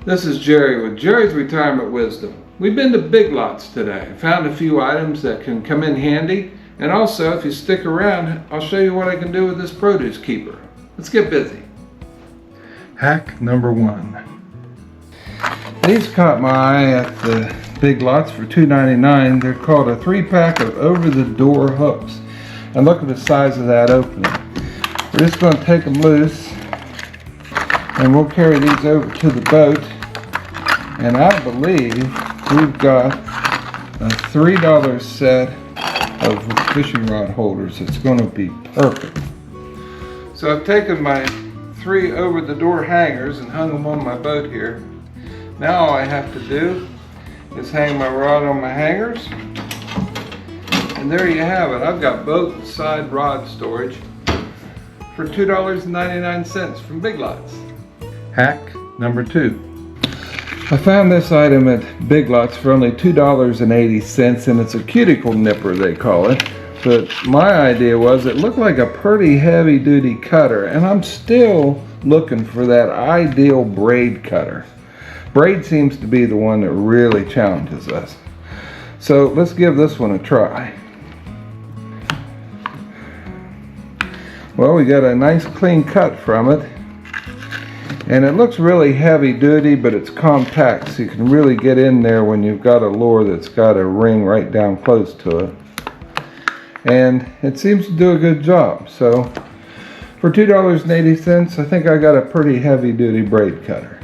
This is Jerry with Jerry's Retirement Wisdom. We've been to Big Lots today. Found a few items that can come in handy, and also if you stick around, I'll show you what I can do with this produce keeper. Let's get busy. Hack number 1. These caught my eye at the Big Lots for $2.99. They're called a 3-pack of over-the-door hooks. And look at the size of that opening. We're just going to take them loose, and we'll carry these over to the boat. And I believe we've got a $3 set of fishing rod holders. It's going to be perfect. So I've taken my 3 over-the-door hangers and hung them on my boat here. Now all I have to do is hang my rod on my hangers. And there you have it. I've got boat and side rod storage for $2.99 from Big Lots. Hack number 2. I found this item at Big Lots for only $2.80, and it's a cuticle nipper, they call it. But my idea was it looked like a pretty heavy duty cutter, and I'm still looking for that ideal braid cutter. Braid seems to be the one that really challenges us. So let's give this one a try. Well, we got a nice clean cut from it. And it looks really heavy duty, but it's compact, so you can really get in there when you've got a lure that's got a ring right down close to it. And it seems to do a good job. So for $2.80, I think I got a pretty heavy duty braid cutter.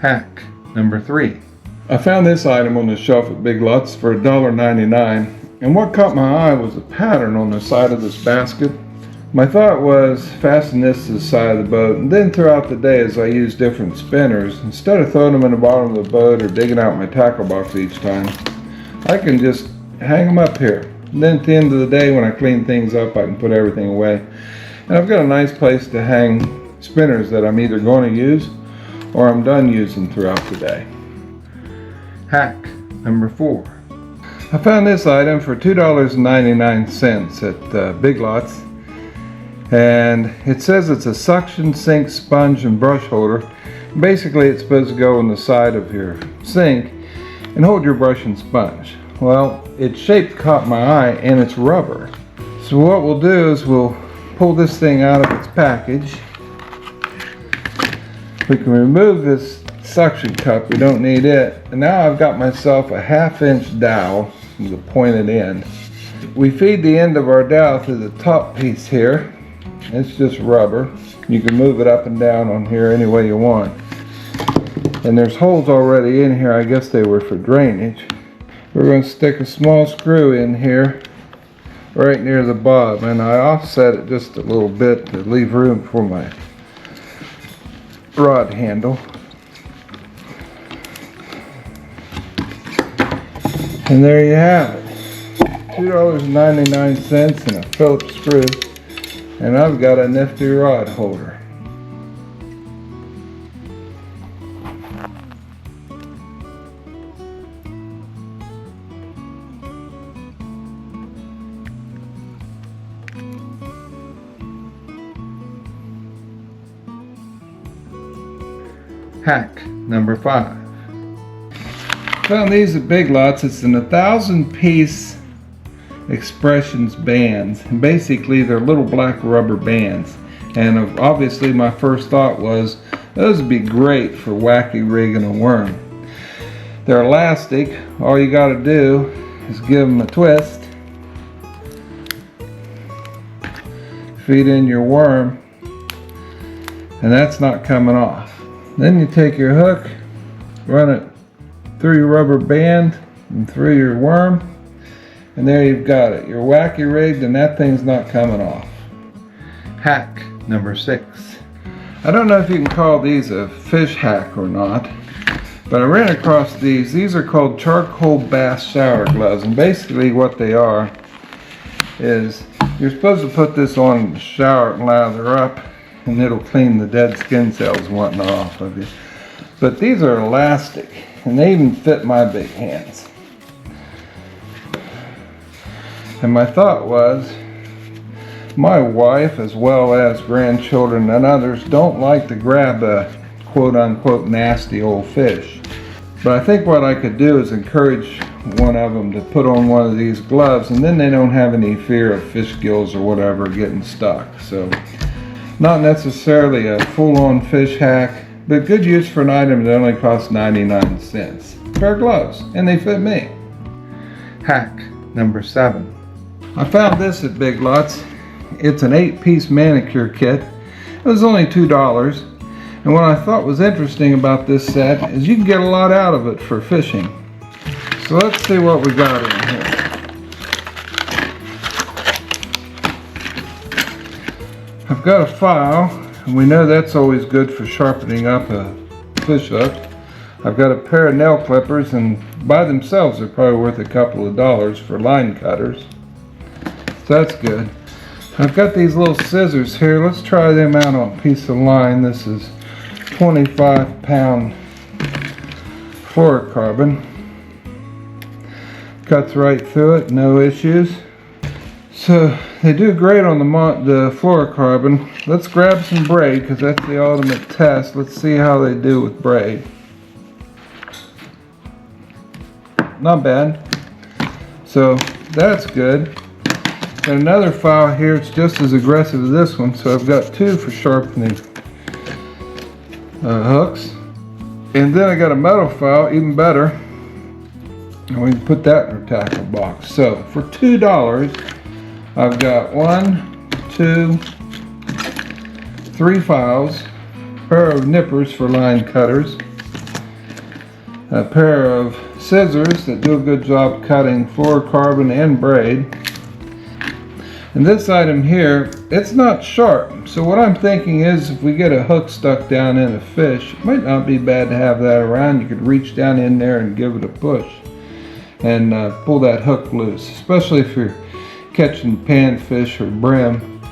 Hack number 3. I found this item on the shelf at Big Lots for $1.99, and what caught my eye was a pattern on the side of this basket. My thought was fasten this to the side of the boat, and then throughout the day as I use different spinners, instead of throwing them in the bottom of the boat or digging out my tackle box each time, I can just hang them up here. And then at the end of the day when I clean things up, I can put everything away. And I've got a nice place to hang spinners that I'm either going to use or I'm done using throughout the day. Hack number 4. I found this item for $2.99 at Big Lots. And it says it's a suction sink sponge and brush holder. Basically it's supposed to go on the side of your sink and hold your brush and sponge. Well, its shape caught my eye and it's rubber. So what we'll do is we'll pull this thing out of its package. We can remove this suction cup, we don't need it. And now I've got myself a 1/2-inch dowel with a pointed end. We feed the end of our dowel to the top piece here. It's just rubber. You can move it up and down on here any way you want. And there's holes already in here. I guess they were for drainage. We're going to stick a small screw in here right near the bottom, and I offset it just a little bit to leave room for my rod handle. And there you have it. $2.99 and a Phillips screw. And I've got a nifty rod holder. Hack number 5. Found these at Big Lots. It's an 1,000-piece expressions bands, and basically they're little black rubber bands, and obviously my first thought was those would be great for wacky rigging a worm. They're elastic. All you got to do is give them a twist, feed in your worm, and that's not coming off. Then you take your hook, run it through your rubber band and through your worm, and there you've got it. You're wacky rigged and that thing's not coming off. Hack number 6. I don't know if you can call these a fish hack or not, but I ran across these. These are called charcoal bath shower gloves, and basically what they are is you're supposed to put this on in the shower and lather up, and it'll clean the dead skin cells and whatnot off of you. But these are elastic, and they even fit my big hands. And my thought was, my wife as well as grandchildren and others don't like to grab a quote unquote nasty old fish. But I think what I could do is encourage one of them to put on one of these gloves, and then they don't have any fear of fish gills or whatever getting stuck. So not necessarily a full-on fish hack, but good use for an item that only costs 99 cents. Pair of gloves, and they fit me. Hack number 7. I found this at Big Lots. It's an 8-piece manicure kit. It was only $2. And what I thought was interesting about this set is you can get a lot out of it for fishing. So let's see what we got in here. I've got a file, and we know that's always good for sharpening up a fish hook. I've got a pair of nail clippers, and by themselves they're probably worth a couple of dollars for line cutters. So that's good. I've got these little scissors here. Let's try them out on a piece of line. This is 25-pound fluorocarbon. Cuts right through it, no issues. So they do great on the fluorocarbon. Let's grab some braid because that's the ultimate test. Let's see how they do with braid. Not bad. So that's good. Got another file here. It's just as aggressive as this one. So I've got 2 for sharpening hooks, and then I got a metal file, even better, and we can put that in our tackle box. So for $2 I've got 1, 2, 3 files, a pair of nippers for line cutters, a pair of scissors that do a good job cutting fluorocarbon and braid. And this item here, it's not sharp. So what I'm thinking is if we get a hook stuck down in a fish, it might not be bad to have that around. You could reach down in there and give it a push and pull that hook loose, especially if you're catching panfish or brim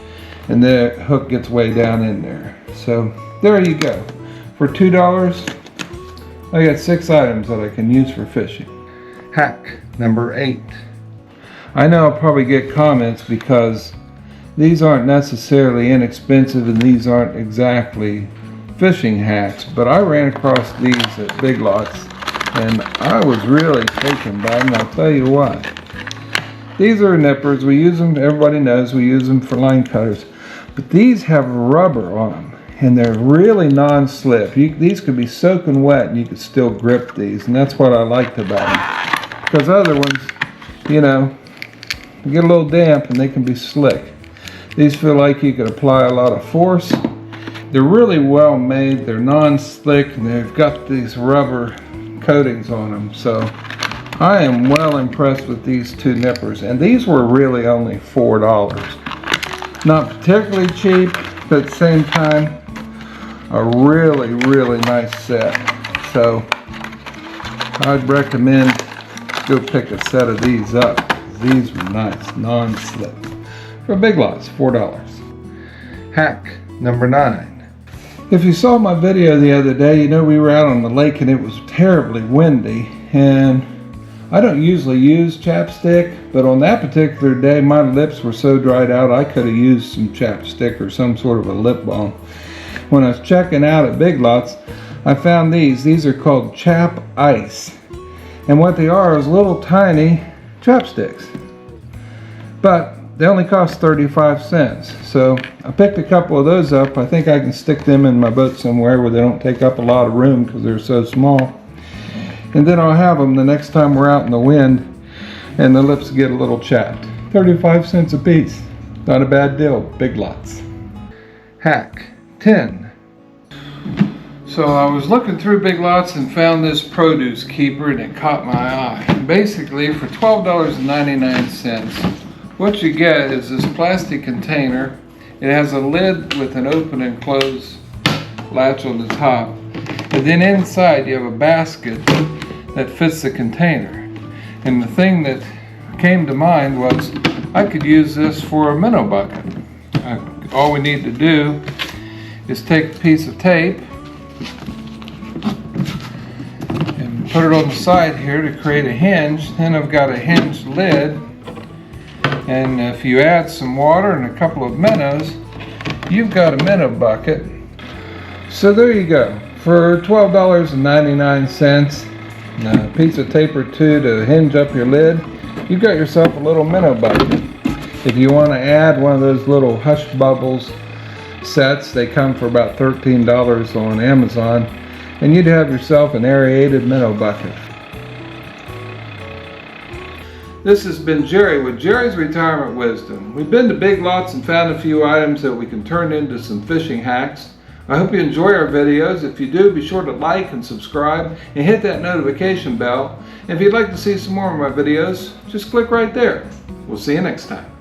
and the hook gets way down in there. So there you go. For $2, I got 6 items that I can use for fishing. Hack number 8. I know I'll probably get comments because these aren't necessarily inexpensive and these aren't exactly fishing hacks, but I ran across these at Big Lots and I was really taken by them, and I'll tell you why. These are nippers. We use them, everybody knows we use them for line cutters, but these have rubber on them and they're really non-slip. These could be soaking wet and you could still grip these, and that's what I liked about them. Because other ones, you know, get a little damp and they can be slick. These feel like you could apply a lot of force. They're really well made, they're non-slick, and they've got these rubber coatings on them. So I am well impressed with these 2 nippers, and these were really only $4. Not particularly cheap, but at the same time, a really, really nice set. So I'd recommend go pick a set of these up. These were nice, non-slip. For Big Lots, $4. Hack number 9. If you saw my video the other day, you know we were out on the lake and it was terribly windy, and I don't usually use chapstick, but on that particular day my lips were so dried out I could have used some chapstick or some sort of a lip balm. When I was checking out at Big Lots, I found these. These are called Chap Ice, and what they are is little tiny chapsticks, but they only cost 35 cents. So I picked a couple of those up. I think I can stick them in my boat somewhere where they don't take up a lot of room because they're so small, and then I'll have them the next time we're out in the wind and the lips get a little chapped. 35 cents a piece, not a bad deal. Big Lots. Hack 10. So I was looking through Big Lots and found this produce keeper, and it caught my eye. Basically, for $12.99, what you get is this plastic container. It has a lid with an open and close latch on the top, and then inside you have a basket that fits the container. And the thing that came to mind was I could use this for a Minnow Bucket. All we need to do is take a piece of tape and put it on the side here to create a hinge. Then I've got a hinged lid, and if you add some water and a couple of minnows, you've got a Minnow Bucket. So there you go. For $12.99, a piece of tape or two to hinge up your lid, you've got yourself a little Minnow Bucket. If you want to add one of those little Hush Bubbles sets, they come for about $13 on Amazon, and you'd have yourself an aerated Minnow Bucket. This has been Jerry with Jerry's Retirement Wisdom. We've been to Big Lots and found a few items that we can turn into some fishing hacks. I hope you enjoy our videos. If you do, be sure to like and subscribe and hit that notification bell. And if you'd like to see some more of my videos, just click right there. We'll see you next time.